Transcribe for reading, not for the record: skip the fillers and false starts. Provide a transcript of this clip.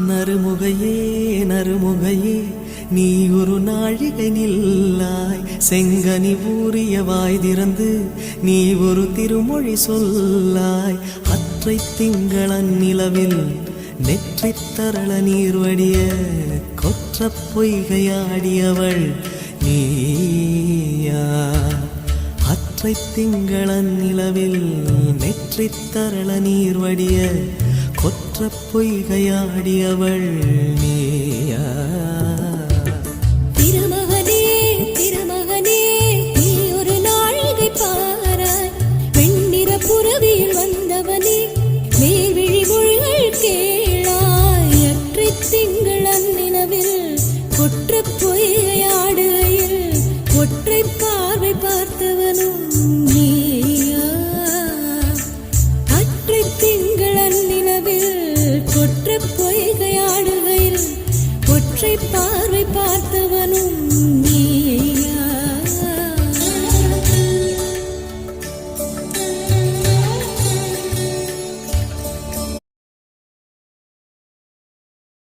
நறுமுகையே நறுமுகையே நீ ஒரு நாழிகை நில்லாய், செங்கனி ஊறிய வாய் திறந்து நீ ஒரு திருமொழி சொல்லாய். அற்றை திங்களன் நிலவில் நெற்றி தரள நீர் வடிய கொற்ற பொய்கையாடியவள் நீயா. அற்றை திங்களன் நிலவில் நெற்றி தரள நீர் வடிய கொற்ற பொய்கையாடியவள் நீயா. திருமகனே திருமகனே நீ ஒரு நாழிகை பாராய், வெண்ணிற புறவியில் வந்தவனே மேல்விழி மொழிகள் கேளாய். அற்றை திங்கள் அந்நிலவில் கொற்ற பொய்கையாடுகையில் ஒற்றை